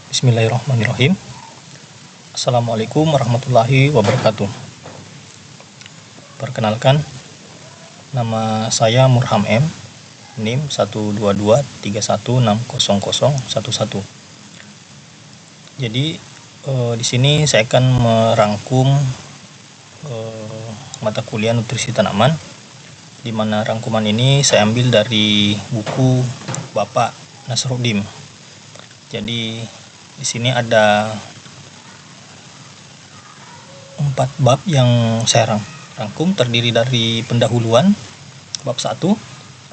Bismillahirrahmanirrahim. Assalamualaikum warahmatullahi wabarakatuh. Perkenalkan, nama saya Murham M, NIM 12231600011. Jadi di sini saya akan merangkum mata kuliah nutrisi tanaman, di mana rangkuman ini saya ambil dari buku Bapak Nasruddin. Jadi di sini ada 4 bab yang saya rangkum, terdiri dari pendahuluan, bab 1,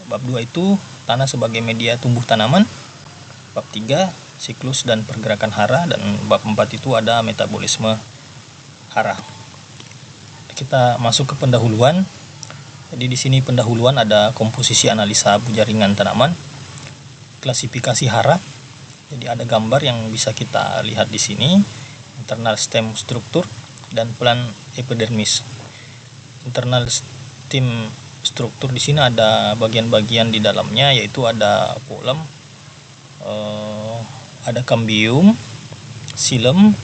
bab 2 itu tanah sebagai media tumbuh tanaman, bab 3 siklus dan pergerakan hara, dan bab 4 itu ada metabolisme hara. Kita masuk ke pendahuluan. Jadi di sini pendahuluan ada komposisi analisa bujaringan tanaman, klasifikasi hara. Jadi ada gambar yang bisa kita lihat di sini, internal stem struktur dan plan epidermis. Internal stem struktur di sini ada bagian-bagian di dalamnya, yaitu ada phloem, ada cambium, xilem,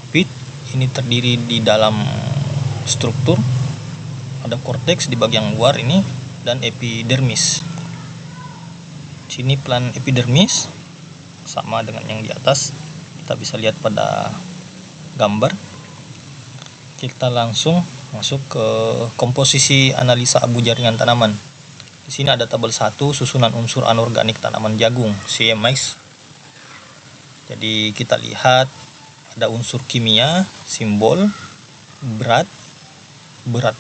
pit, ini terdiri di dalam struktur, ada korteks di bagian luar ini, dan epidermis. Di sini plan epidermis sama dengan yang di atas, kita bisa lihat pada gambar. Kita langsung masuk ke komposisi analisa bujaringan tanaman. Di sini ada tabel 1, susunan unsur anorganik tanaman jagung, CMX. Jadi kita lihat ada unsur kimia, simbol, berat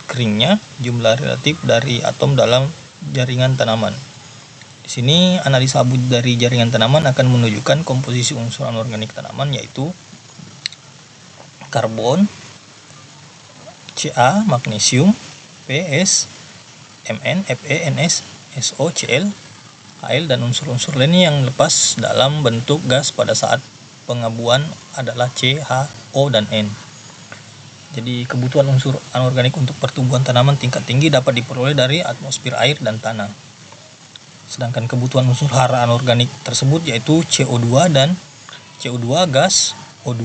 keringnya, jumlah relatif dari atom dalam jaringan tanaman. Di sini analisa abu dari jaringan tanaman akan menunjukkan komposisi unsur anorganik tanaman, yaitu karbon, Ca, magnesium, Ps, Mn, Fe, Ns, So, Cl, Al, dan unsur-unsur lainnya yang lepas dalam bentuk gas pada saat pengabuan adalah C, H, O, dan N. Jadi kebutuhan unsur anorganik untuk pertumbuhan tanaman tingkat tinggi dapat diperoleh dari atmosfer air dan tanah. Sedangkan kebutuhan unsur hara anorganik tersebut yaitu CO2 dan CO2 gas, O2,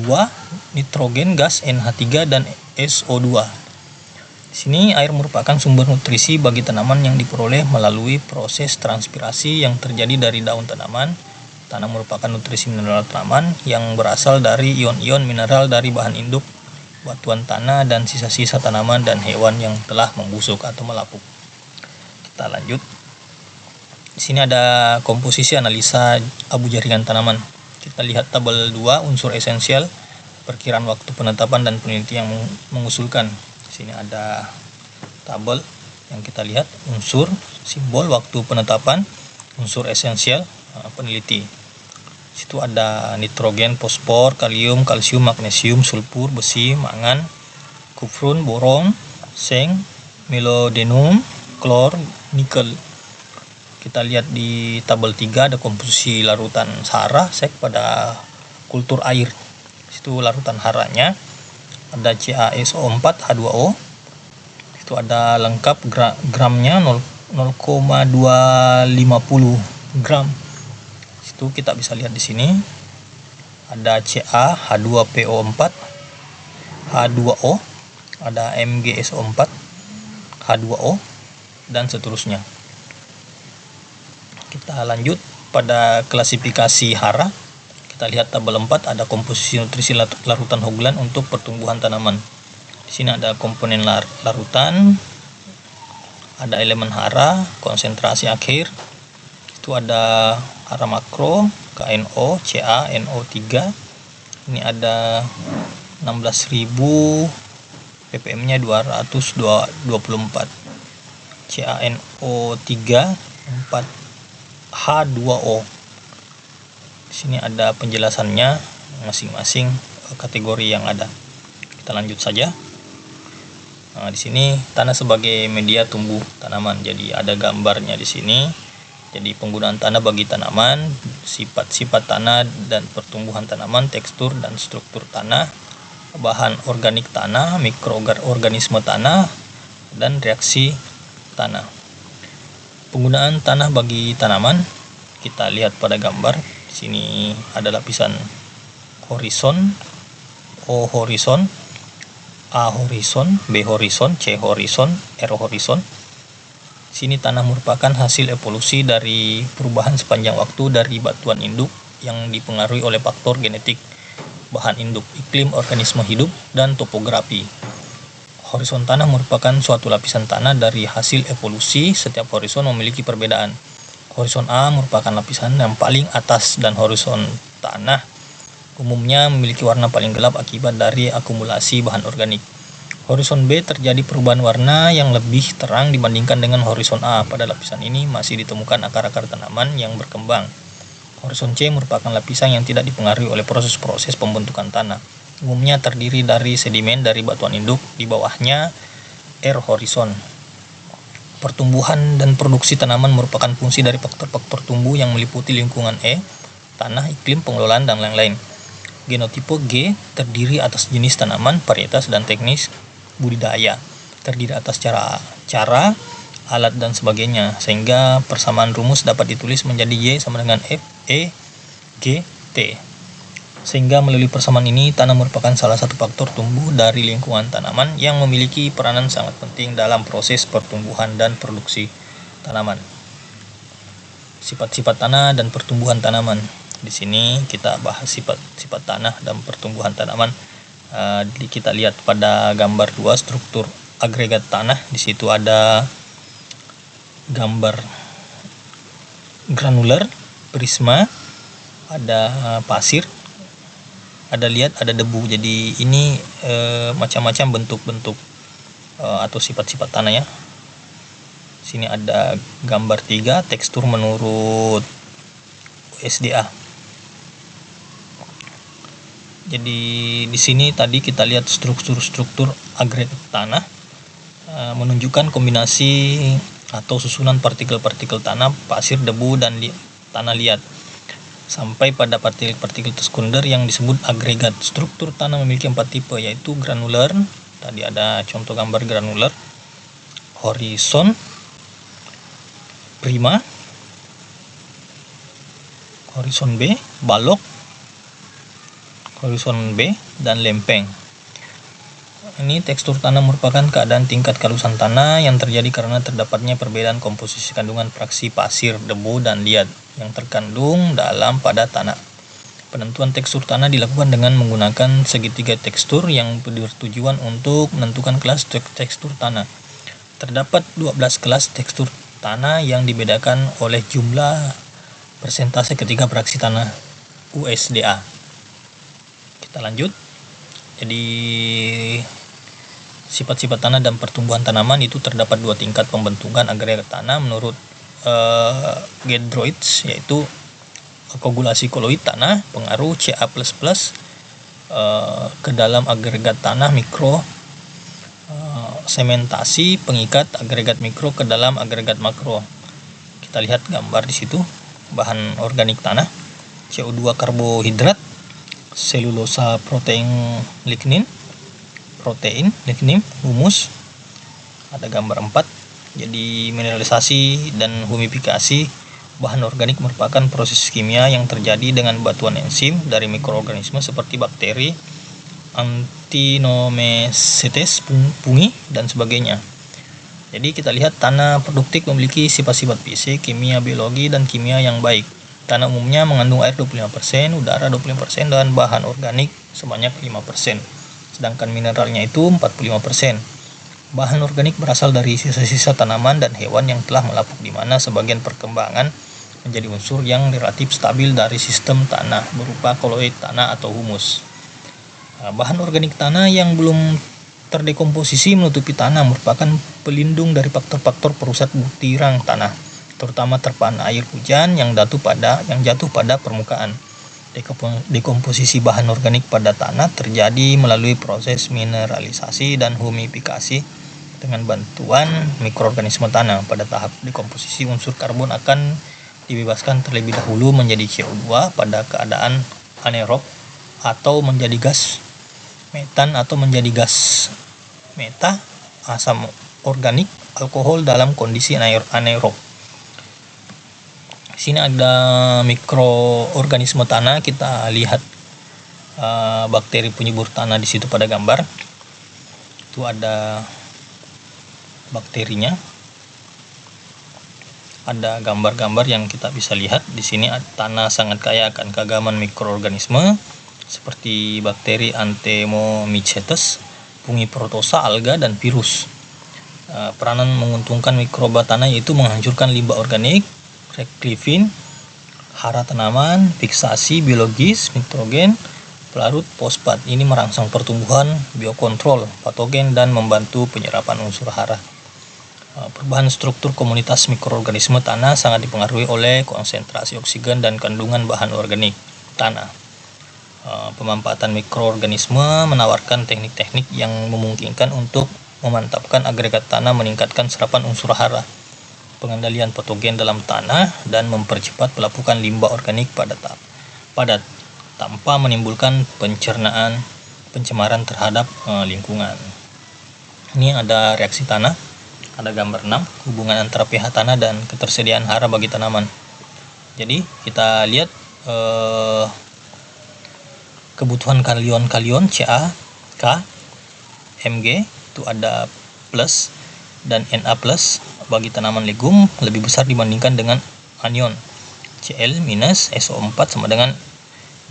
nitrogen gas NH3, dan SO2. Di sini air merupakan sumber nutrisi bagi tanaman yang diperoleh melalui proses transpirasi yang terjadi dari daun tanaman. Tanah merupakan nutrisi mineral tanaman yang berasal dari ion-ion mineral dari bahan induk, batuan tanah, dan sisa-sisa tanaman dan hewan yang telah membusuk atau melapuk. Kita lanjut. Di sini ada komposisi analisa abu jaringan tanaman. Kita lihat tabel 2, unsur esensial, perkiraan waktu penetapan dan peneliti yang mengusulkan. Di sini ada tabel yang kita lihat, unsur, simbol, waktu penetapan, unsur esensial, peneliti. Di situ ada nitrogen, fosfor, kalium, kalsium, magnesium, sulfur, besi, mangan, kufrun, boron, seng, molybdenum, klor, nikel. Kita lihat di tabel 3 ada komposisi larutan hara sek pada kultur air. Itu larutan haranya ada CaSO4 H2O. Itu ada lengkap gramnya 0,250 gram. Itu kita bisa lihat di sini. Ada Ca H2PO4 H2O, ada MgSO4 H2O, dan seterusnya. Kita lanjut pada klasifikasi hara. Kita lihat tabel 4 ada komposisi nutrisi larutan Hoagland untuk pertumbuhan tanaman. Di sini ada komponen larutan, ada elemen hara, konsentrasi akhir. Itu ada hara makro, KNO, Ca, NO3. Ini ada 16.000, ppm-nya 224. CaNO3 4 H2O. Di sini ada penjelasannya masing-masing kategori yang ada. Kita lanjut saja. Nah, di sini tanah sebagai media tumbuh tanaman. Jadi ada gambarnya di sini. Jadi penggunaan tanah bagi tanaman, sifat-sifat tanah dan pertumbuhan tanaman, tekstur dan struktur tanah, bahan organik tanah, mikroorganisme tanah, dan reaksi tanah. Penggunaan tanah bagi tanaman kita lihat pada gambar. Di sini ada lapisan horizon, O horizon, A horizon, B horizon, C horizon, R horizon. Sini tanah merupakan hasil evolusi dari perubahan sepanjang waktu dari batuan induk yang dipengaruhi oleh faktor genetik, bahan induk, iklim organisme hidup, dan topografi. Horizon tanah merupakan suatu lapisan tanah dari hasil evolusi. Setiap horizon memiliki perbedaan. Horizon A merupakan lapisan yang paling atas dan horizon tanah umumnya memiliki warna paling gelap akibat dari akumulasi bahan organik. Horizon B terjadi perubahan warna yang lebih terang dibandingkan dengan horizon A. Pada lapisan ini masih ditemukan akar-akar tanaman yang berkembang. Horizon C merupakan lapisan yang tidak dipengaruhi oleh proses-proses pembentukan tanah. Umumnya terdiri dari sedimen dari batuan induk, di bawahnya R horizon. Pertumbuhan dan produksi tanaman merupakan fungsi dari faktor-faktor tumbuh yang meliputi lingkungan tanah, iklim, pengelolaan, dan lain-lain. Genotipe G terdiri atas jenis tanaman, varietas, dan teknis budidaya. Terdiri atas cara, alat, dan sebagainya, sehingga persamaan rumus dapat ditulis menjadi Y sama dengan F, E, G, T. Sehingga melalui persamaan ini, tanah merupakan salah satu faktor tumbuh dari lingkungan tanaman yang memiliki peranan sangat penting dalam proses pertumbuhan dan produksi tanaman. Sifat-sifat tanah dan pertumbuhan tanaman. Di sini kita bahas sifat-sifat tanah dan pertumbuhan tanaman. Kita lihat pada gambar 2 struktur agregat tanah. Di situ ada gambar granular, prisma, ada pasir, ada debu. Jadi ini macam-macam bentuk-bentuk atau sifat-sifat tanah ya. Sini ada gambar 3 tekstur menurut USDA. Jadi di sini tadi kita lihat struktur agregat tanah menunjukkan kombinasi atau susunan partikel-partikel tanah, pasir, debu, dan tanah liat sampai pada partikel-partikel sekunder yang disebut agregat. Struktur tanah memiliki 4 tipe, yaitu granular. Tadi ada contoh gambar granular, horizon, prima, horizon B, balok, horizon B, dan lempeng. Ini tekstur tanah merupakan keadaan tingkat kehalusan tanah yang terjadi karena terdapatnya perbedaan komposisi kandungan fraksi pasir, debu, dan liat yang terkandung dalam pada tanah. Penentuan tekstur tanah dilakukan dengan menggunakan segitiga tekstur yang bertujuan untuk menentukan kelas tekstur tanah. Terdapat 12 kelas tekstur tanah yang dibedakan oleh jumlah persentase ketiga fraksi tanah USDA. Kita lanjut. Jadi sifat-sifat tanah dan pertumbuhan tanaman itu terdapat 2 tingkat pembentukan agregat tanah menurut Gedroitz, yaitu koagulasi koloid tanah, pengaruh Ca++ ke dalam agregat tanah mikro, sementasi pengikat agregat mikro ke dalam agregat makro. Kita lihat gambar di situ. Bahan organik tanah, CO2 karbohidrat, selulosa protein, lignin, humus. Ada gambar 4. Jadi mineralisasi dan humifikasi bahan organik merupakan proses kimia yang terjadi dengan bantuan enzim dari mikroorganisme seperti bakteri, actinomycetes, fungi, dan sebagainya. Jadi kita lihat tanah produktif memiliki sifat-sifat fisik, kimia, biologi, dan kimia yang baik. Tanah umumnya mengandung air 25%, udara 25%, dan bahan organik sebanyak 5%. Sedangkan mineralnya itu 45%. Bahan organik berasal dari sisa-sisa tanaman dan hewan yang telah melapuk, di mana sebagian perkembangan menjadi unsur yang relatif stabil dari sistem tanah berupa koloid tanah atau humus. Bahan organik tanah yang belum terdekomposisi menutupi tanah merupakan pelindung dari faktor-faktor perusak butiran tanah, terutama terpaan air hujan yang jatuh pada permukaan. Dekomposisi bahan organik pada tanah terjadi melalui proses mineralisasi dan humifikasi dengan bantuan mikroorganisme tanah. Pada tahap dekomposisi, unsur karbon akan dibebaskan terlebih dahulu menjadi CO2 pada keadaan anaerob atau menjadi gas metan atau menjadi gas meta, asam organik, alkohol dalam kondisi anaerob. Di sini ada mikroorganisme tanah. Kita lihat bakteri penyubur tanah di situ pada gambar. Itu ada bakterinya. Ada gambar-gambar yang kita bisa lihat di sini. Tanah sangat kaya akan keagaman mikroorganisme seperti bakteri Anthemomycetes, fungi protosa, alga, dan virus. Peranan menguntungkan mikroba tanah yaitu menghancurkan limbah organik, reklivin, hara tanaman, fiksasi biologis, nitrogen, pelarut, fosfat. Ini merangsang pertumbuhan, biokontrol, patogen, dan membantu penyerapan unsur hara. Perubahan struktur komunitas mikroorganisme tanah sangat dipengaruhi oleh konsentrasi oksigen dan kandungan bahan organik tanah. Pemanfaatan mikroorganisme menawarkan teknik-teknik yang memungkinkan untuk memantapkan agregat tanah, meningkatkan serapan unsur hara, pengendalian patogen dalam tanah, dan mempercepat pelapukan limbah organik pada tanpa menimbulkan pencemaran terhadap lingkungan. Ini ada reaksi tanah. Ada gambar 6, hubungan antara pH tanah dan ketersediaan hara bagi tanaman. Jadi kita lihat kebutuhan kalion Ca, K, Mg itu ada plus dan Na plus bagi tanaman legum lebih besar dibandingkan dengan anion Cl minus, SO4 sama dengan,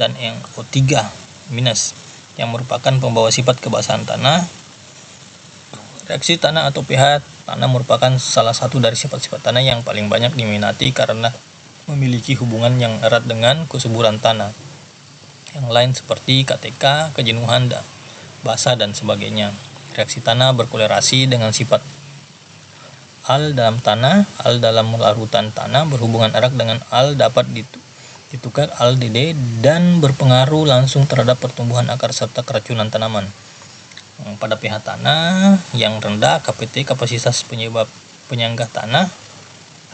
dan yang O3 minus yang merupakan pembawa sifat kebasahan tanah. Reaksi tanah atau pH tanah merupakan salah satu dari sifat-sifat tanah yang paling banyak diminati karena memiliki hubungan yang erat dengan kesuburan tanah. Yang lain seperti KTK, kejenuhan, basah, dan sebagainya. Reaksi tanah berkolerasi dengan sifat al dalam tanah. Al dalam larutan tanah berhubungan erat dengan al dapat ditukar aldehyde dan berpengaruh langsung terhadap pertumbuhan akar serta keracunan tanaman. Pada pH tanah yang rendah, KPT, kapasitas penyanggah tanah,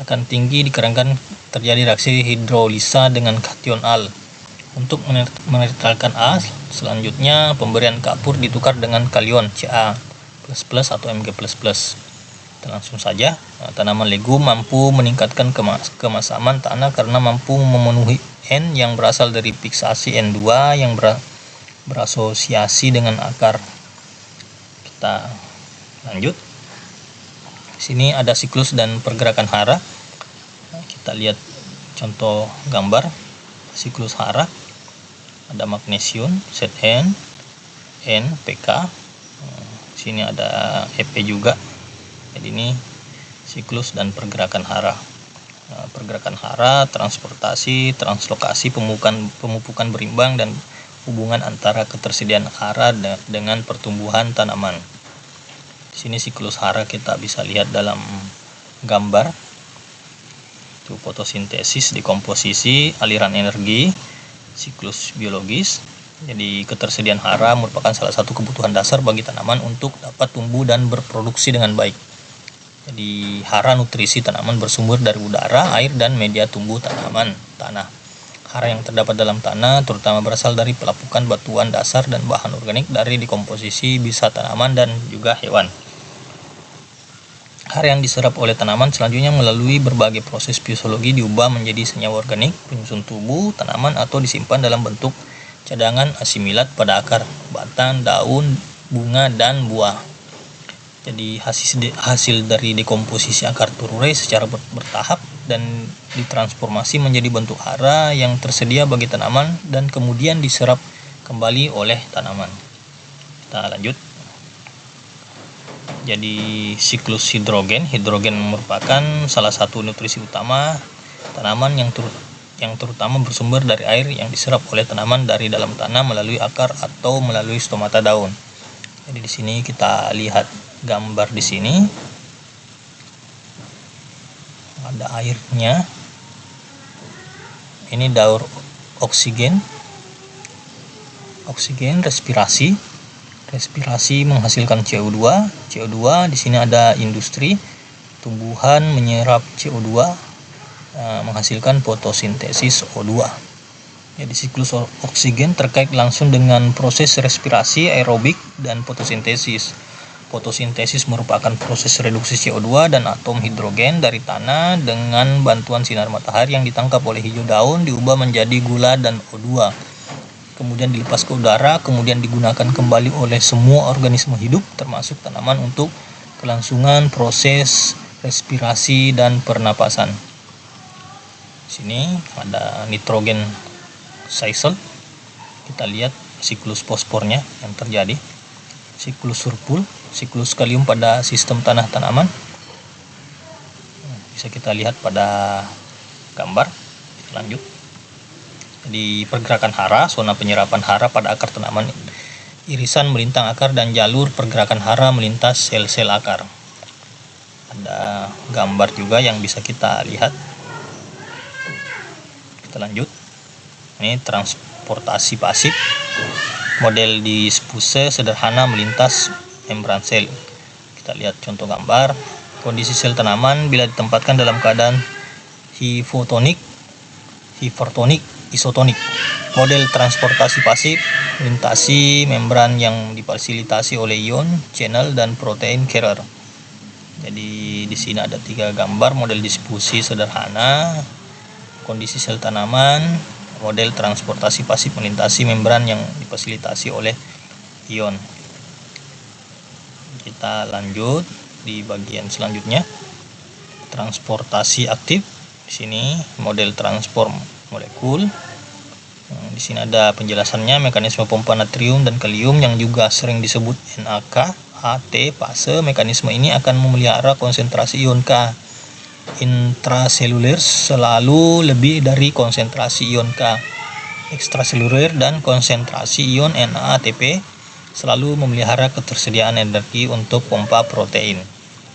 akan tinggi dikarenakan terjadi reaksi hidrolisa dengan kation al. Untuk menetralkan A, selanjutnya pemberian kapur ditukar dengan kalion Ca++ atau Mg++. Dan langsung saja, tanaman legum mampu meningkatkan kemasaman tanah karena mampu memenuhi N yang berasal dari fiksasi N2 yang berasosiasi dengan akar. Kita lanjut. Di sini ada siklus dan pergerakan hara. Kita lihat contoh gambar siklus hara. Ada magnesium Zn, N, Pk. Di sini ada Ep juga. Jadi ini siklus dan pergerakan hara. Pergerakan hara, transportasi, translokasi, pemupukan berimbang, dan hubungan antara ketersediaan hara dengan pertumbuhan tanaman. Di sini siklus hara kita bisa lihat dalam gambar. Itu fotosintesis, dekomposisi, aliran energi, siklus biologis. Jadi ketersediaan hara merupakan salah satu kebutuhan dasar bagi tanaman untuk dapat tumbuh dan berproduksi dengan baik. Jadi hara nutrisi tanaman bersumber dari udara, air, dan media tumbuh tanaman tanah. Hara yang terdapat dalam tanah terutama berasal dari pelapukan batuan dasar dan bahan organik dari dekomposisi bisa tanaman dan juga hewan. Hara yang diserap oleh tanaman selanjutnya melalui berbagai proses fisiologi diubah menjadi senyawa organik, penyusun tubuh tanaman, atau disimpan dalam bentuk cadangan asimilat pada akar, batang, daun, bunga, dan buah. Jadi hasil dari dekomposisi akar terurai secara bertahap dan ditransformasi menjadi bentuk hara yang tersedia bagi tanaman dan kemudian diserap kembali oleh tanaman. Kita lanjut. Jadi siklus hidrogen merupakan salah satu nutrisi utama tanaman yang terutama bersumber dari air yang diserap oleh tanaman dari dalam tanah melalui akar atau melalui stomata daun. Jadi di sini kita lihat gambar di sini. Ada airnya. Ini daur oksigen respirasi menghasilkan CO2 di sini ada industri tumbuhan menyerap CO2 menghasilkan fotosintesis O2. Jadi siklus oksigen terkait langsung dengan proses respirasi aerobik dan fotosintesis. Fotosintesis merupakan proses reduksi CO2 dan atom hidrogen dari tanah dengan bantuan sinar matahari yang ditangkap oleh hijau daun diubah menjadi gula dan O2 kemudian dilepas ke udara, kemudian digunakan kembali oleh semua organisme hidup termasuk tanaman untuk kelangsungan proses respirasi dan pernapasan. Sini ada nitrogen cycle. Kita lihat siklus fosfornya yang terjadi, siklus surpul, siklus kalium pada sistem tanah tanaman. Bisa kita lihat pada gambar. Lanjut. Di pergerakan hara, zona penyerapan hara pada akar tanaman, irisan melintang akar dan jalur pergerakan hara melintas sel-sel akar. Ada gambar juga yang bisa kita lihat. Kita lanjut. Ini transportasi pasif. Model diffuse sederhana melintas membran sel. Kita lihat contoh gambar. Kondisi sel tanaman bila ditempatkan dalam keadaan hipotonik, isotonik. Model transportasi pasif melintasi membran yang difasilitasi oleh ion, channel, dan protein carrier. Jadi di sini ada 3 gambar model distribusi sederhana, kondisi sel tanaman, model transportasi pasif melintasi membran yang difasilitasi oleh ion. Kita lanjut di bagian selanjutnya, transportasi aktif. Di sini model transform molekul. Di sini ada penjelasannya, mekanisme pompa natrium dan kalium yang juga sering disebut NaK, AT, fase. Mekanisme ini akan memelihara konsentrasi ion K intraseluler selalu lebih dari konsentrasi ion K ekstraseluler, dan konsentrasi ion NADP selalu memelihara ketersediaan energi untuk pompa protein.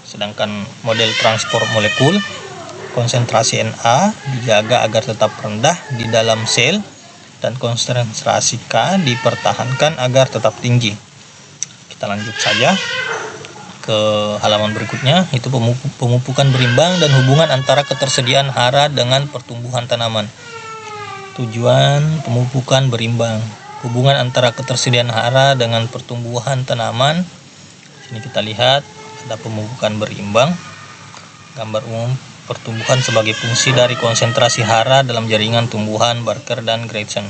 Sedangkan model transport molekul, konsentrasi Na dijaga agar tetap rendah di dalam sel dan konsentrasi K dipertahankan agar tetap tinggi. Kita lanjut saja ke halaman berikutnya, itu pemupukan berimbang dan hubungan antara ketersediaan hara dengan pertumbuhan tanaman. Tujuan pemupukan berimbang, hubungan antara ketersediaan hara dengan pertumbuhan tanaman. Sini kita lihat ada pemupukan berimbang. Gambar umum pertumbuhan sebagai fungsi dari konsentrasi hara dalam jaringan tumbuhan Barker dan Gretchen.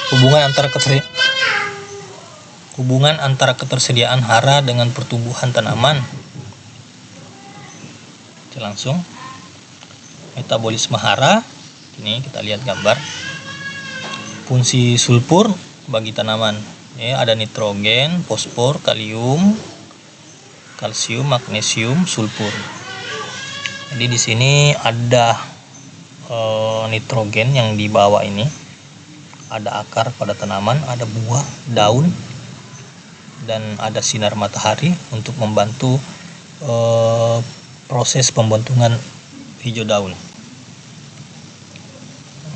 Hubungan antara ketersediaan hara dengan pertumbuhan tanaman. Kita langsung metabolisme hara. Ini kita lihat gambar. Fungsi sulfur bagi tanaman. Ada nitrogen, fosfor, kalium, kalsium, magnesium, sulfur. Jadi di sini ada nitrogen yang di bawah ini. Ada akar pada tanaman, ada buah, daun, dan ada sinar matahari untuk membantu proses pembentukan hijau daun.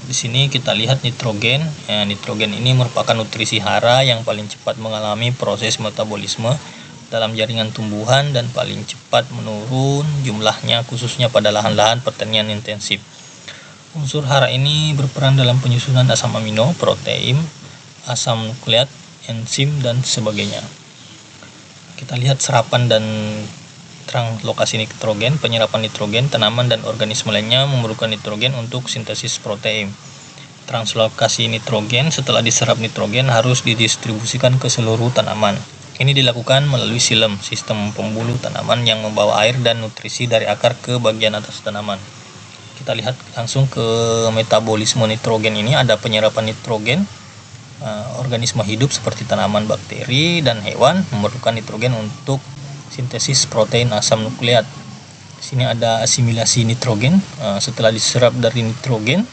Di sini kita lihat nitrogen. Nitrogen ini merupakan nutrisi hara yang paling cepat mengalami proses metabolisme dalam jaringan tumbuhan dan paling cepat menurun jumlahnya khususnya pada lahan-lahan pertanian intensif. Unsur hara ini berperan dalam penyusunan asam amino, protein, asam nukleat, enzim, dan sebagainya. Kita lihat serapan dan translokasi nitrogen. Penyerapan nitrogen, tanaman dan organisme lainnya memerlukan nitrogen untuk sintesis protein. Translokasi nitrogen, setelah diserap nitrogen harus didistribusikan ke seluruh tanaman. Ini dilakukan melalui xilem, sistem pembuluh tanaman yang membawa air dan nutrisi dari akar ke bagian atas tanaman. Kita lihat langsung ke metabolisme nitrogen ini. Ada penyerapan nitrogen. Organisme hidup seperti tanaman, bakteri, dan hewan memerlukan nitrogen untuk sintesis protein asam nukleat. Di sini ada asimilasi nitrogen. Setelah diserap dari nitrogen,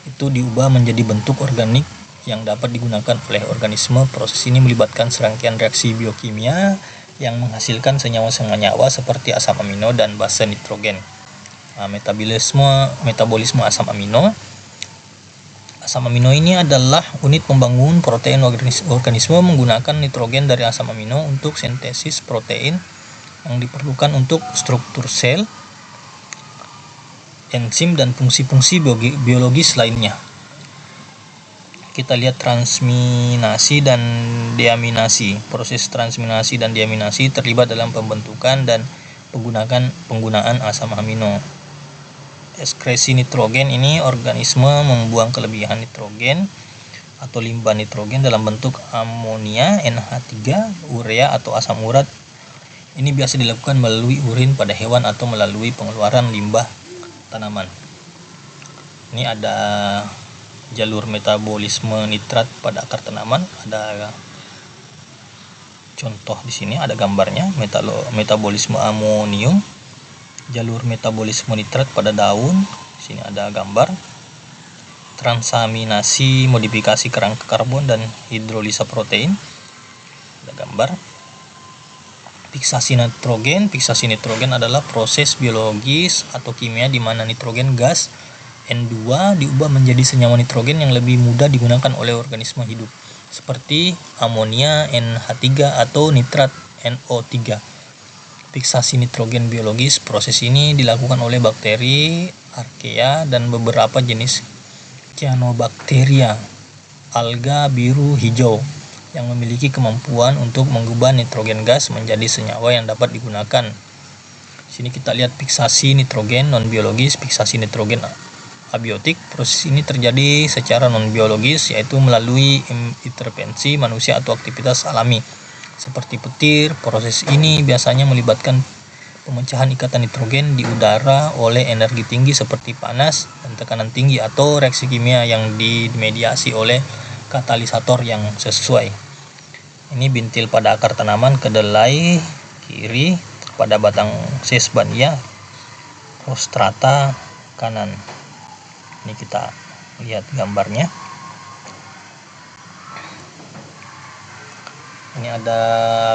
itu diubah menjadi bentuk organik yang dapat digunakan oleh organisme. Proses ini melibatkan serangkaian reaksi biokimia yang menghasilkan senyawa-senyawa seperti asam amino dan base nitrogen. Metabolisme asam amino. Asam amino ini adalah unit pembangun protein organisme menggunakan nitrogen dari asam amino untuk sintesis protein yang diperlukan untuk struktur sel, enzim, dan fungsi-fungsi biologis lainnya. Kita lihat transminasi dan deaminasi. Proses transminasi dan deaminasi terlibat dalam pembentukan dan penggunaan asam amino. Ekskresi nitrogen ini organisme membuang kelebihan nitrogen atau limbah nitrogen dalam bentuk amonia, NH3, urea atau asam urat. Ini biasa dilakukan melalui urin pada hewan atau melalui pengeluaran limbah tanaman. Ini ada jalur metabolisme nitrat pada akar tanaman, ada contoh di sini, ada gambarnya. Metabolisme amonium, jalur metabolisme nitrat pada daun, di sini ada gambar. Transaminasi modifikasi kerangka karbon dan hidrolisa protein, ada gambar. Fiksasi nitrogen adalah proses biologis atau kimia di mana nitrogen gas N2 diubah menjadi senyawa nitrogen yang lebih mudah digunakan oleh organisme hidup, seperti amonia, NH3 atau nitrat NO3. Fiksasi nitrogen biologis, proses ini dilakukan oleh bakteri, archaea, dan beberapa jenis cyanobacteria, alga biru hijau, yang memiliki kemampuan untuk mengubah nitrogen gas menjadi senyawa yang dapat digunakan. Sini kita lihat fiksasi nitrogen non biologis, fiksasi nitrogen abiotik. Proses ini terjadi secara non biologis, yaitu melalui intervensi manusia atau aktivitas alami seperti petir. Proses ini biasanya melibatkan pemecahan ikatan nitrogen di udara oleh energi tinggi seperti panas dan tekanan tinggi, atau reaksi kimia yang dimediasi oleh katalisator yang sesuai. Ini bintil pada akar tanaman kedelai kiri, pada batang sesbania rostrata kanan. Ini kita lihat gambarnya. Ini ada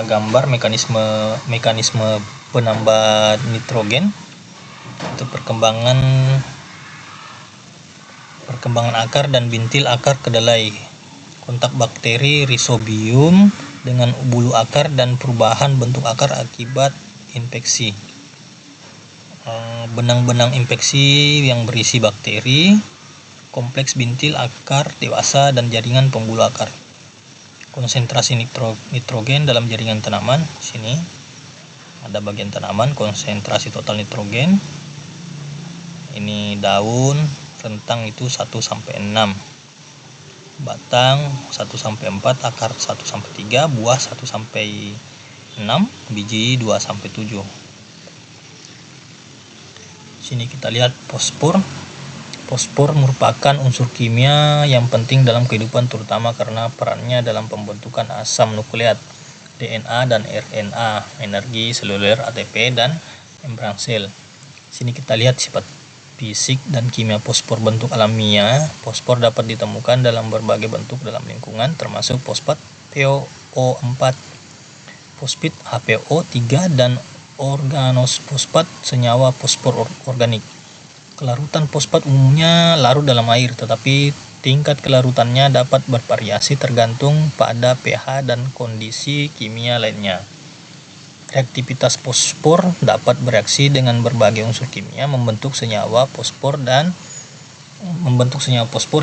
gambar mekanisme penambah nitrogen untuk perkembangan akar dan bintil akar kedelai, kontak bakteri Rhizobium dengan bulu akar, dan perubahan bentuk akar akibat infeksi. Benang-benang infeksi yang berisi bakteri, kompleks bintil akar dewasa, dan jaringan pembuluh akar. Konsentrasi nitrogen dalam jaringan tanaman. Sini ada bagian tanaman, konsentrasi total nitrogen. Ini daun, rentang itu 1-6, batang 1-4, akar 1-3, buah 1-6, biji 2-7. Sini kita lihat fosfor. Fosfor merupakan unsur kimia yang penting dalam kehidupan, terutama karena perannya dalam pembentukan asam nukleat, DNA dan RNA, energi seluler ATP, dan membran sel. Sini kita lihat sifat fisik dan kimia fosfor. Bentuk alamiah fosfor dapat ditemukan dalam berbagai bentuk dalam lingkungan, termasuk fosfat POO4, fosfit HPO3, dan organosfosfat, senyawa fosfor organik. Kelarutan fosfat umumnya larut dalam air, tetapi tingkat kelarutannya dapat bervariasi tergantung pada pH dan kondisi kimia lainnya. Reaktivitas fosfor dapat bereaksi dengan berbagai unsur kimia membentuk senyawa fosfor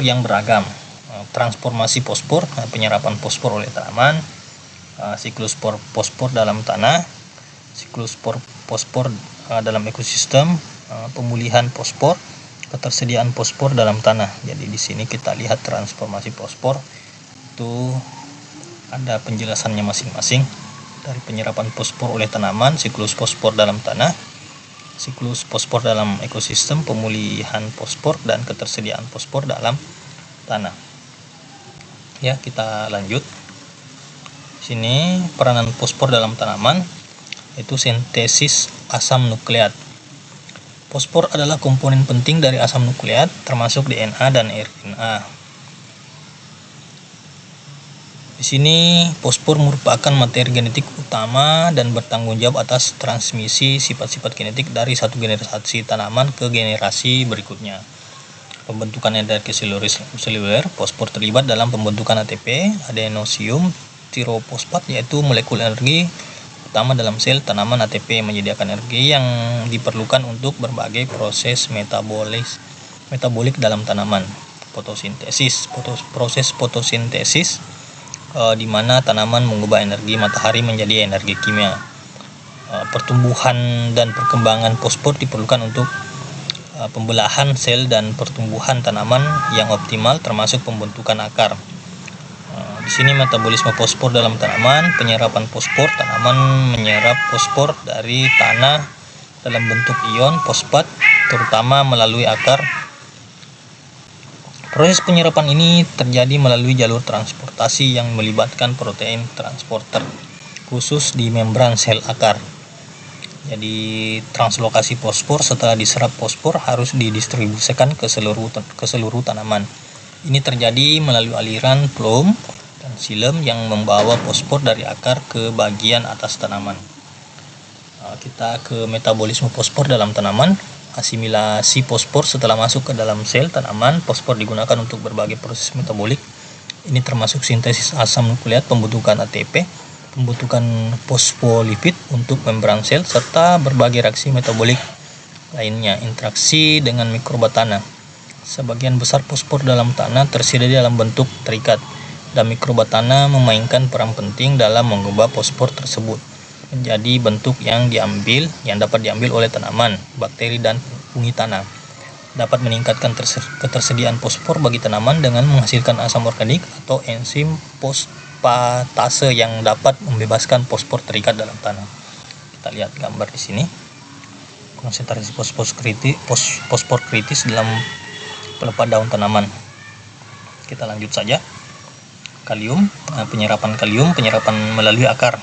yang beragam. Transformasi fosfor, penyerapan fosfor oleh tanaman, siklus fosfor dalam tanah, siklus fosfor dalam ekosistem, pemulihan fosfor, ketersediaan fosfor dalam tanah. Jadi di sini kita lihat transformasi fosfor itu ada penjelasannya masing-masing. Dari penyerapan fosfor oleh tanaman, siklus fosfor dalam tanah, siklus fosfor dalam ekosistem, pemulihan fosfor, dan ketersediaan fosfor dalam tanah. Ya, kita lanjut. Sini peranan fosfor dalam tanaman itu sintesis asam nukleat. Fosfor adalah komponen penting dari asam nukleat, termasuk DNA dan RNA. Di sini fosfor merupakan materi genetik utama dan bertanggung jawab atas transmisi sifat-sifat genetik dari satu generasi tanaman ke generasi berikutnya. Pembentukan energi seluler, fosfor terlibat dalam pembentukan ATP, adenosium tirofosfat, yaitu molekul energi utama dalam sel tanaman. ATP menyediakan energi yang diperlukan untuk berbagai proses metabolik dalam tanaman. Proses fotosintesis di mana tanaman mengubah energi matahari menjadi energi kimia. Pertumbuhan dan perkembangan fosfor diperlukan untuk pembelahan sel dan pertumbuhan tanaman yang optimal termasuk pembentukan akar. Di sini metabolisme fosfor dalam tanaman, penyerapan fosfor, tanaman menyerap fosfor dari tanah dalam bentuk ion fosfat terutama melalui akar. Proses penyerapan ini terjadi melalui jalur transportasi yang melibatkan protein transporter khusus di membran sel akar. Jadi translokasi fosfor setelah diserap fosfor harus didistribusikan ke seluruh tanaman. Ini terjadi melalui aliran phloem dan xilem yang membawa fosfor dari akar ke bagian atas tanaman. Kita ke metabolisme fosfor dalam tanaman. Asimilasi fosfor setelah masuk ke dalam sel tanaman, fosfor digunakan untuk berbagai proses metabolik. Ini termasuk sintesis asam nukleat, pembentukan ATP, pembentukan fosfolipid untuk membran sel, serta berbagai reaksi metabolik lainnya, interaksi dengan mikroba tanah. Sebagian besar fosfor dalam tanah tersedia dalam bentuk terikat, dan mikroba tanah memainkan peran penting dalam mengubah fosfor tersebut menjadi bentuk yang dapat diambil oleh tanaman, bakteri, dan fungi tanah. Dapat meningkatkan ketersediaan fosfor bagi tanaman dengan menghasilkan asam organik atau enzim fosfatase yang dapat membebaskan fosfor terikat dalam tanah. Kita lihat gambar di sini. Konsentrasi fosfor kritis dalam pelepah daun tanaman. Kita lanjut saja. Kalium, penyerapan melalui akar.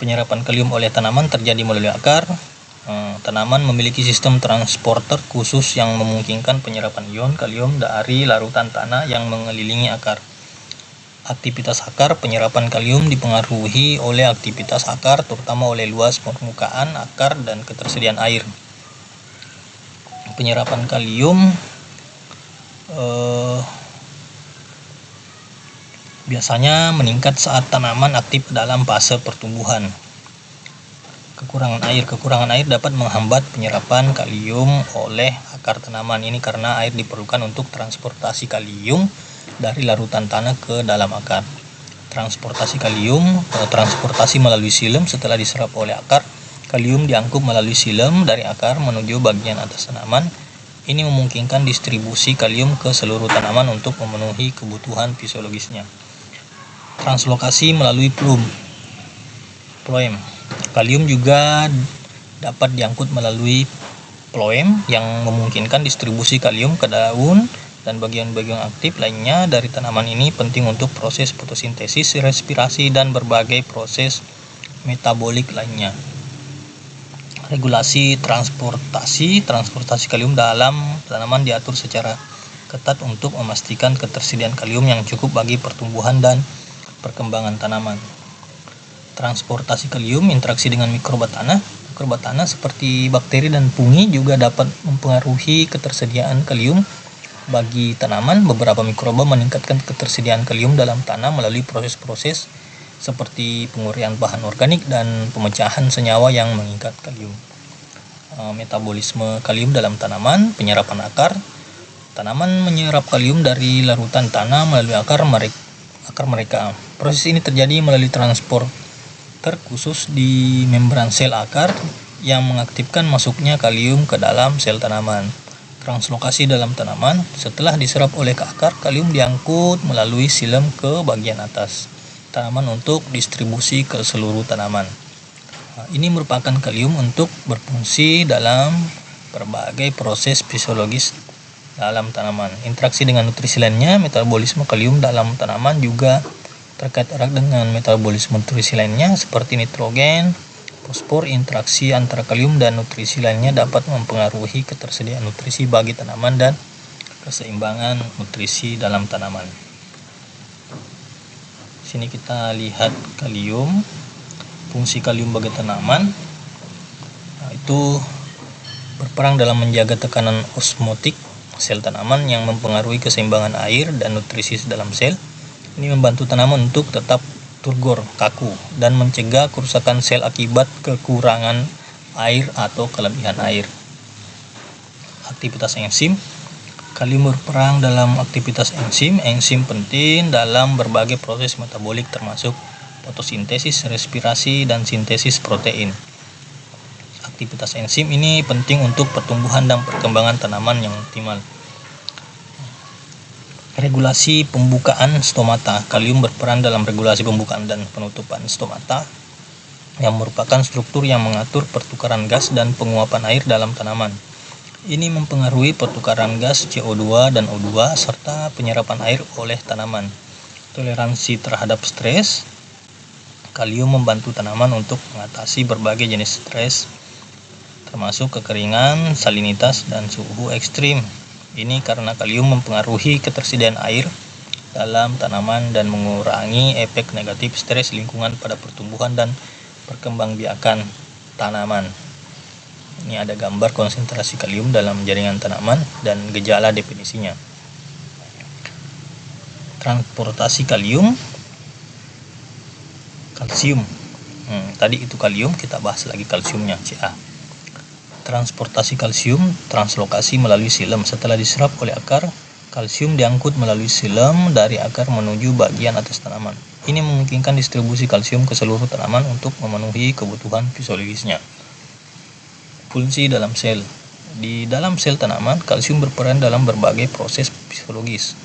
Penyerapan kalium oleh tanaman terjadi melalui akar. Tanaman memiliki sistem transporter khusus yang memungkinkan penyerapan ion kalium dari larutan tanah yang mengelilingi akar. Aktivitas akar, penyerapan kalium dipengaruhi oleh aktivitas akar, terutama oleh luas permukaan akar dan ketersediaan air. Penyerapan kalium biasanya meningkat saat tanaman aktif dalam fase pertumbuhan. Kekurangan air dapat menghambat penyerapan kalium oleh akar tanaman. Ini karena air diperlukan untuk transportasi kalium dari larutan tanah ke dalam akar. Transportasi melalui xilem. Setelah diserap oleh akar, kalium diangkut melalui xilem dari akar menuju bagian atas tanaman. Ini memungkinkan distribusi kalium ke seluruh tanaman untuk memenuhi kebutuhan fisiologisnya. Translokasi melalui phloem. Kalium juga dapat diangkut melalui phloem yang memungkinkan distribusi kalium ke daun dan bagian-bagian aktif lainnya dari tanaman. Ini penting untuk proses fotosintesis, respirasi, dan berbagai proses metabolik lainnya. Regulasi transportasi kalium dalam tanaman diatur secara ketat untuk memastikan ketersediaan kalium yang cukup bagi pertumbuhan dan perkembangan tanaman. Transportasi kalium, interaksi dengan mikroba tanah. Mikroba tanah seperti bakteri dan fungi juga dapat mempengaruhi ketersediaan kalium bagi tanaman. Beberapa mikroba meningkatkan ketersediaan kalium dalam tanah melalui proses-proses seperti penguraian bahan organik dan pemecahan senyawa yang mengikat kalium. Metabolisme kalium dalam tanaman, penyerapan akar. Tanaman menyerap kalium dari larutan tanah melalui akar mereka. Proses ini terjadi melalui transporter khusus di membran sel akar yang mengaktifkan masuknya kalium ke dalam sel tanaman. Translokasi dalam tanaman, setelah diserap oleh akar, kalium diangkut melalui xilem ke bagian atas tanaman untuk distribusi ke seluruh tanaman. Ini merupakan kalium untuk berfungsi dalam berbagai proses fisiologis dalam tanaman. Interaksi dengan nutrisi lainnya, metabolisme kalium dalam tanaman juga terkait erat dengan metabolisme nutrisi lainnya seperti nitrogen, fosfor. Interaksi antara kalium dan nutrisi lainnya dapat mempengaruhi ketersediaan nutrisi bagi tanaman dan keseimbangan nutrisi dalam tanaman. Sini kita lihat kalium, fungsi kalium bagi tanaman. Itu berperan dalam menjaga tekanan osmotik sel tanaman yang mempengaruhi keseimbangan air dan nutrisi dalam sel. Ini membantu tanaman untuk tetap turgor, kaku, dan mencegah kerusakan sel akibat kekurangan air atau kelebihan air. Aktivitas enzim. Kalium berperan dalam aktivitas enzim. Enzim penting dalam berbagai proses metabolik termasuk fotosintesis, respirasi, dan sintesis protein. Aktivitas enzim ini penting untuk pertumbuhan dan perkembangan tanaman yang optimal. Regulasi pembukaan stomata. Kalium berperan dalam regulasi pembukaan dan penutupan stomata yang merupakan struktur yang mengatur pertukaran gas dan penguapan air dalam tanaman. Ini mempengaruhi pertukaran gas CO2 dan O2 serta penyerapan air oleh tanaman. Toleransi terhadap stres. Kalium membantu tanaman untuk mengatasi berbagai jenis stres, termasuk kekeringan, salinitas, dan suhu ekstrim. Ini karena kalium mempengaruhi ketersediaan air dalam tanaman dan mengurangi efek negatif stres lingkungan pada pertumbuhan dan perkembangbiakan tanaman. Ini ada gambar konsentrasi kalium dalam jaringan tanaman dan gejala definisinya. Transportasi kalium. Kalsium. Tadi itu kalium, kita bahas lagi kalsiumnya, Ca. Transportasi kalsium, translokasi melalui xilem. Setelah diserap oleh akar, kalsium diangkut melalui xilem dari akar menuju bagian atas tanaman. Ini memungkinkan distribusi kalsium ke seluruh tanaman untuk memenuhi kebutuhan fisiologisnya. Fungsi dalam sel. Di dalam sel tanaman, kalsium berperan dalam berbagai proses fisiologis,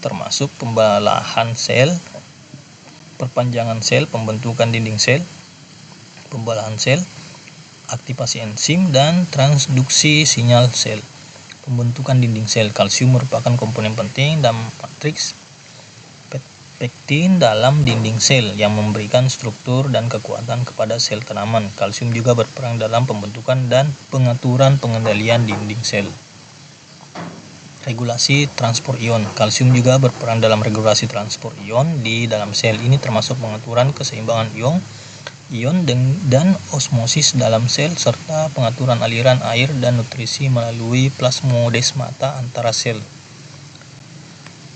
termasuk pembalahan sel, perpanjangan sel, pembentukan dinding sel, pembalahan sel, aktivasi enzim, dan transduksi sinyal sel. Pembentukan dinding sel. Kalsium merupakan komponen penting dalam matriks pektin dalam dinding sel yang memberikan struktur dan kekuatan kepada sel tanaman. Kalsium juga berperan dalam pembentukan dan pengaturan pengendalian dinding sel. Regulasi transport ion. Kalsium juga berperan dalam regulasi transport ion di dalam sel. Ini termasuk pengaturan keseimbangan ion dan osmosis dalam sel serta pengaturan aliran air dan nutrisi melalui plasmodesmata antara sel.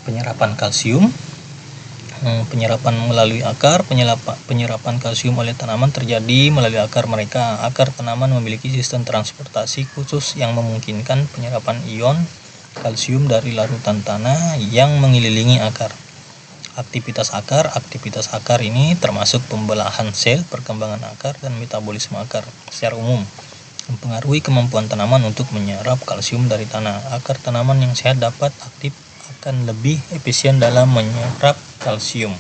Penyerapan kalsium. Penyerapan melalui akar. Penyerapan kalsium oleh tanaman terjadi melalui akar mereka. Akar tanaman memiliki sistem transportasi khusus yang memungkinkan penyerapan ion kalsium dari larutan tanah yang mengelilingi akar. Aktivitas akar. Aktivitas akar ini termasuk pembelahan sel, perkembangan akar, dan metabolisme akar. Secara umum, mempengaruhi kemampuan tanaman untuk menyerap kalsium dari tanah. Akar tanaman yang sehat dapat aktif akan lebih efisien dalam menyerap kalsium.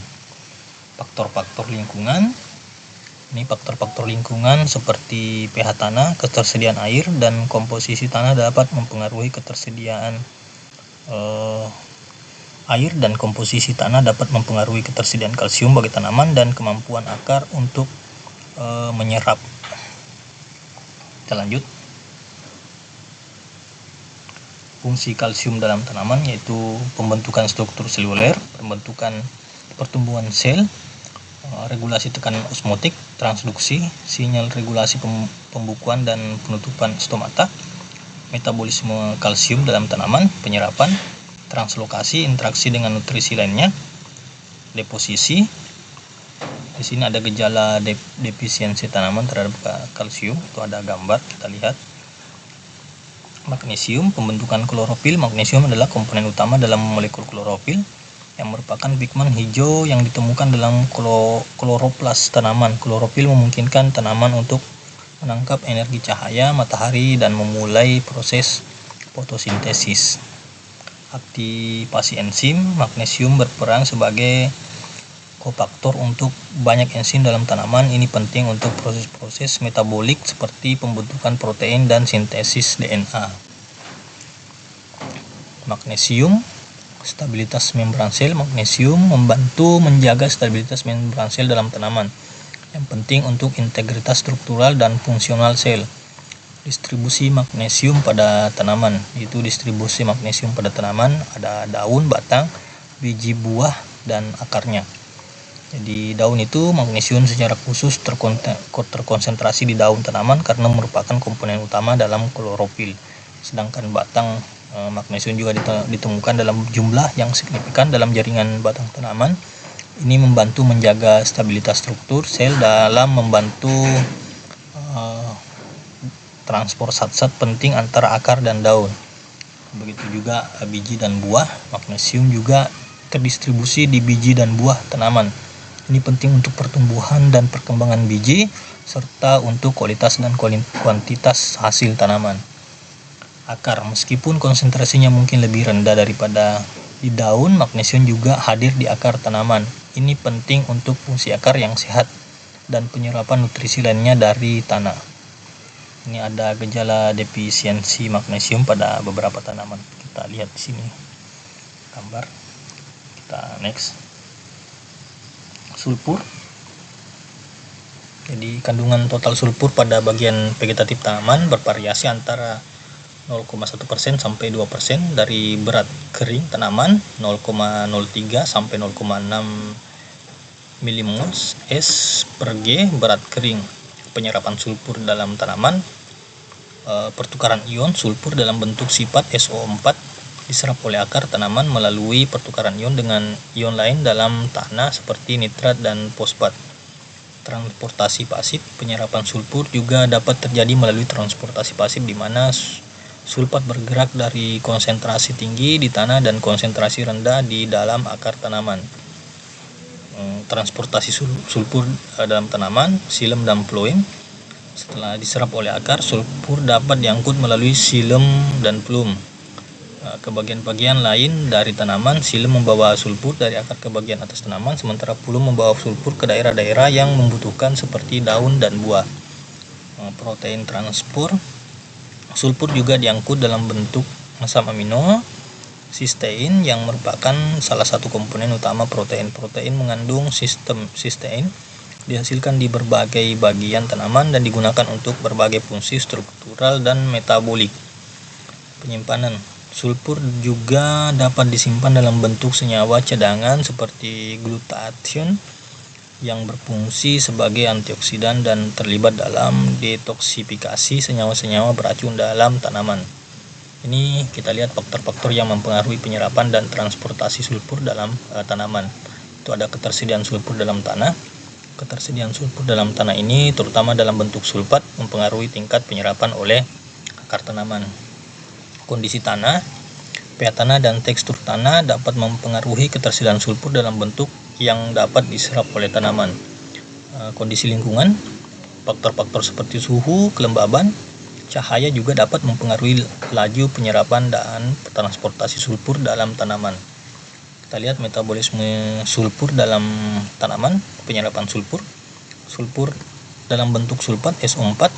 Faktor-faktor lingkungan. Ini faktor-faktor lingkungan seperti pH tanah, ketersediaan air, dan komposisi tanah dapat mempengaruhi ketersediaan air dan komposisi tanah dapat mempengaruhi ketersediaan kalsium bagi tanaman dan kemampuan akar untuk menyerap. Kita lanjut. Fungsi kalsium dalam tanaman yaitu pembentukan struktur seluler, pertumbuhan sel, regulasi tekanan osmotik, transduksi, sinyal regulasi pembukuan dan penutupan stomata, metabolisme kalsium dalam tanaman, penyerapan, translokasi, interaksi dengan nutrisi lainnya, deposisi. Di sini ada gejala defisiensi tanaman terhadap kalsium, itu ada gambar, kita lihat. Magnesium, pembentukan klorofil. Magnesium adalah komponen utama dalam molekul klorofil yang merupakan pigmen hijau yang ditemukan dalam kloroplas tanaman. Klorofil memungkinkan tanaman untuk menangkap energi cahaya matahari dan memulai proses fotosintesis. Aktivasi enzim. Magnesium berperan sebagai kofaktor untuk banyak enzim dalam tanaman. Ini penting untuk proses-proses metabolik seperti pembentukan protein dan sintesis DNA. Magnesium, stabilitas membran sel. Magnesium membantu menjaga stabilitas membran sel dalam tanaman, yang penting untuk integritas struktural dan fungsional sel. Distribusi magnesium pada tanaman. Itu distribusi magnesium pada tanaman ada daun, batang, biji buah, dan akarnya. Jadi daun itu magnesium secara khusus terkonsentrasi di daun tanaman karena merupakan komponen utama dalam klorofil. Sedangkan batang, magnesium juga ditemukan dalam jumlah yang signifikan dalam jaringan batang tanaman. Ini membantu menjaga stabilitas struktur sel dalam membantu transport zat-zat penting antara akar dan daun. Begitu juga biji dan buah. Magnesium juga terdistribusi di biji dan buah tanaman. Ini penting untuk pertumbuhan dan perkembangan biji serta untuk kualitas dan kuantitas hasil tanaman. Akar, meskipun konsentrasinya mungkin lebih rendah daripada di daun, magnesium juga hadir di akar tanaman. Ini penting untuk fungsi akar yang sehat dan penyerapan nutrisi lainnya dari tanah. Ini ada gejala defisiensi magnesium pada beberapa tanaman. Kita lihat di sini gambar. Kita next. Sulfur. Jadi kandungan total sulfur pada bagian vegetatif tanaman bervariasi antara 0,1% sampai 2% dari berat kering tanaman, 0,03 sampai 0,6 mmol S per G berat kering. Penyerapan sulfur dalam tanaman, pertukaran ion sulfur dalam bentuk sifat SO4 diserap oleh akar tanaman melalui pertukaran ion dengan ion lain dalam tanah seperti nitrat dan fosfat. Transportasi pasif, penyerapan sulfur juga dapat terjadi melalui transportasi pasif di mana sulfat bergerak dari konsentrasi tinggi di tanah dan konsentrasi rendah di dalam akar tanaman. Transportasi sulfur dalam tanaman, xilem dan phloem. Setelah diserap oleh akar, sulfur dapat diangkut melalui xilem dan phloem ke bagian-bagian lain dari tanaman. Xilem membawa sulfur dari akar ke bagian atas tanaman, sementara phloem membawa sulfur ke daerah-daerah yang membutuhkan seperti daun dan buah. Protein transport, sulfur juga diangkut dalam bentuk asam amino sistein yang merupakan salah satu komponen utama protein. Protein mengandung sistem sistein dihasilkan di berbagai bagian tanaman dan digunakan untuk berbagai fungsi struktural dan metabolik. Penyimpanan, sulfur juga dapat disimpan dalam bentuk senyawa cadangan seperti glutathione yang berfungsi sebagai antioksidan dan terlibat dalam detoksifikasi senyawa-senyawa beracun dalam tanaman. Ini kita lihat faktor-faktor yang mempengaruhi penyerapan dan transportasi sulfur dalam tanaman. Itu ada ketersediaan sulfur dalam tanah. Ketersediaan sulfur dalam tanah ini terutama dalam bentuk sulfat mempengaruhi tingkat penyerapan oleh akar tanaman. Kondisi tanah, pH tanah dan tekstur tanah dapat mempengaruhi ketersediaan sulfur dalam bentuk yang dapat diserap oleh tanaman. Kondisi lingkungan, faktor-faktor seperti suhu, kelembaban, cahaya juga dapat mempengaruhi laju penyerapan dan transportasi sulfur dalam tanaman. Kita lihat metabolisme sulfur dalam tanaman, penyerapan sulfur. Sulfur dalam bentuk sulfat SO4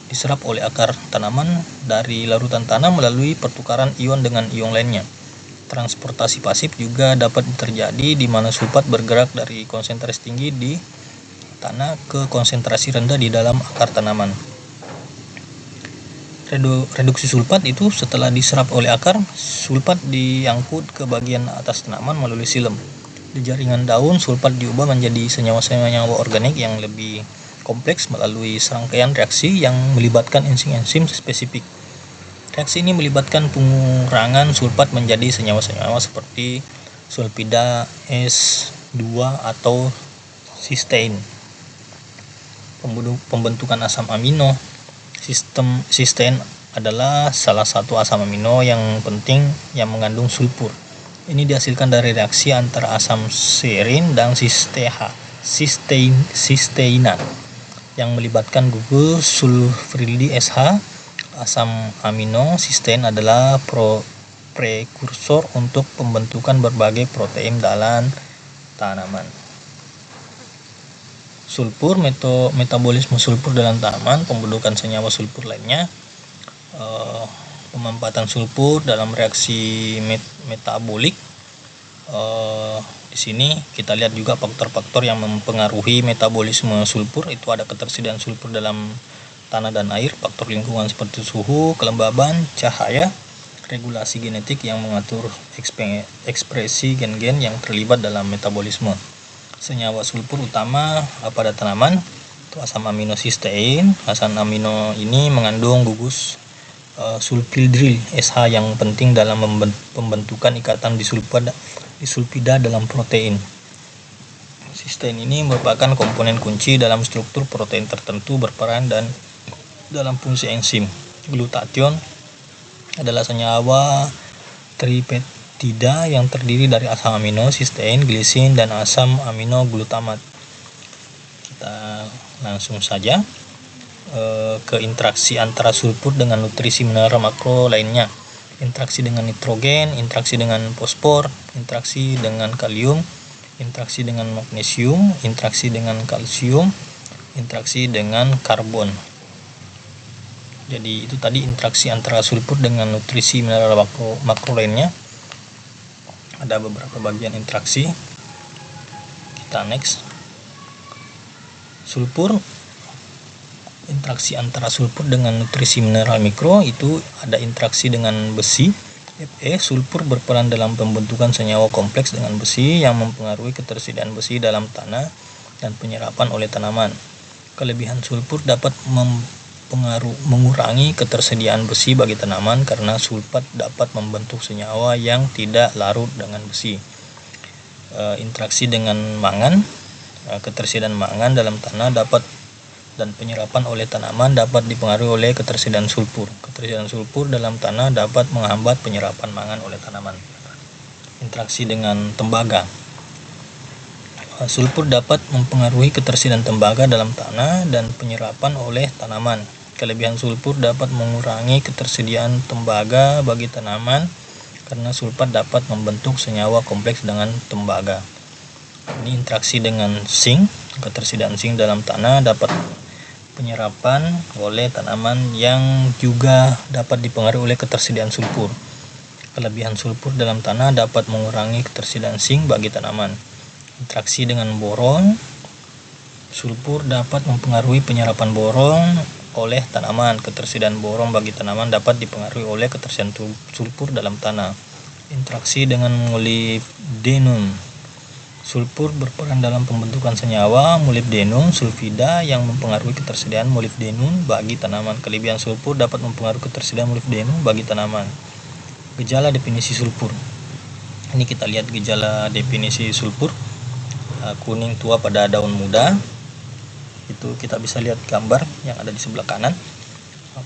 diserap oleh akar tanaman dari larutan tanah melalui pertukaran ion dengan ion lainnya. Transportasi pasif juga dapat terjadi di mana sulfat bergerak dari konsentrasi tinggi di tanah ke konsentrasi rendah di dalam akar tanaman. Reduksi sulfat itu setelah diserap oleh akar, sulfat diangkut ke bagian atas tanaman melalui xilem. Di jaringan daun, sulfat diubah menjadi senyawa-senyawa organik yang lebih kompleks melalui serangkaian reaksi yang melibatkan enzim-enzim spesifik. Reaksi ini melibatkan pengurangan sulfat menjadi senyawa-senyawa seperti sulfida S2 atau sistein. Pembentukan asam amino. Sistein adalah salah satu asam amino yang penting yang mengandung sulfur. Ini dihasilkan dari reaksi antara asam serin dan sisteina yang melibatkan gugus sulfuril SH. Asam amino sistein adalah prekursor untuk pembentukan berbagai protein dalam tanaman. Sulfur, metabolisme sulfur dalam tanaman, pembentukan senyawa sulfur lainnya, pemanfaatan sulfur dalam reaksi metabolik. Di sini kita lihat juga faktor-faktor yang mempengaruhi metabolisme sulfur. Itu ada ketersediaan sulfur dalam tanah dan air, faktor lingkungan seperti suhu, kelembaban, cahaya, regulasi genetik yang mengatur ekspresi gen-gen yang terlibat dalam metabolisme. Senyawa sulfur utama pada tanaman itu asam amino sistein. Asam amino ini mengandung gugus sulfhidril SH yang penting dalam pembentukan ikatan disulfida dalam protein. Sistein ini merupakan komponen kunci dalam struktur protein tertentu, berperan dan dalam fungsi enzim. Glutathione adalah senyawa tripeptida peptida yang terdiri dari asam amino, sistein, glisin, dan asam amino glutamat. Kita langsung saja ke interaksi antara sulfur dengan nutrisi mineral makro lainnya. Interaksi dengan nitrogen, interaksi dengan fosfor, interaksi dengan kalium, interaksi dengan magnesium, interaksi dengan kalsium, interaksi dengan karbon. Jadi itu tadi interaksi antara sulfur dengan nutrisi mineral makro lainnya. Ada beberapa bagian interaksi. Kita next. Sulfur, interaksi antara sulfur dengan nutrisi mineral mikro itu ada interaksi dengan besi. Fe, sulfur berperan dalam pembentukan senyawa kompleks dengan besi yang mempengaruhi ketersediaan besi dalam tanah dan penyerapan oleh tanaman. Kelebihan sulfur dapat mengurangi ketersediaan besi bagi tanaman karena sulfat dapat membentuk senyawa yang tidak larut dengan besi. Interaksi dengan mangan, ketersediaan mangan dalam tanah dan penyerapan oleh tanaman dapat dipengaruhi oleh ketersediaan sulfur. Ketersediaan sulfur dalam tanah dapat menghambat penyerapan mangan oleh tanaman. Interaksi dengan tembaga. Sulfur dapat mempengaruhi ketersediaan tembaga dalam tanah dan penyerapan oleh tanaman. Kelebihan sulfur dapat mengurangi ketersediaan tembaga bagi tanaman karena sulfat dapat membentuk senyawa kompleks dengan tembaga. Ini interaksi dengan zinc. Ketersediaan zinc dalam tanah dapat penyerapan oleh tanaman yang juga dapat dipengaruhi oleh ketersediaan sulfur. Kelebihan sulfur dalam tanah dapat mengurangi ketersediaan zinc bagi tanaman. Interaksi dengan boron. Sulfur dapat mempengaruhi penyerapan boron oleh tanaman. Ketersediaan boron bagi tanaman dapat dipengaruhi oleh ketersediaan sulfur dalam tanah. Interaksi dengan molybdenum. Sulfur berperan dalam pembentukan senyawa molybdenum sulfida yang mempengaruhi ketersediaan molybdenum bagi tanaman. Kelebihan sulfur dapat mempengaruhi ketersediaan molybdenum bagi tanaman. Gejala definisi sulfur. Ini kita lihat gejala definisi sulfur. Kuning tua pada daun muda. Itu kita bisa lihat gambar yang ada di sebelah kanan.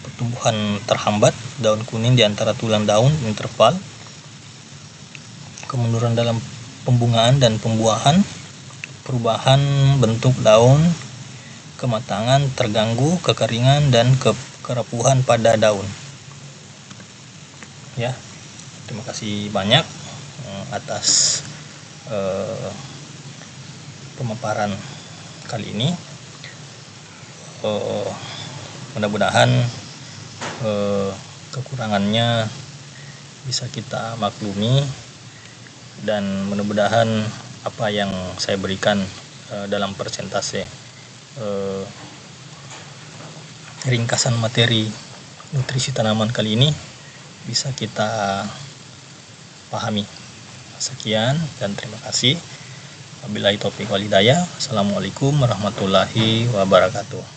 Pertumbuhan terhambat, daun kuning di antara tulang daun interval. Kemunduran dalam pembungaan dan pembuahan, perubahan bentuk daun, kematangan terganggu, kekeringan, dan kerapuhan pada daun. Ya, terima kasih banyak atas pemaparan kali ini. Mudah-mudahan kekurangannya bisa kita maklumi, dan mudah-mudahan apa yang saya berikan dalam persentase ringkasan materi nutrisi tanaman kali ini bisa kita pahami. Sekian dan terima kasih. Wabillahi taufiq wal hidayah. Assalamualaikum warahmatullahi wabarakatuh.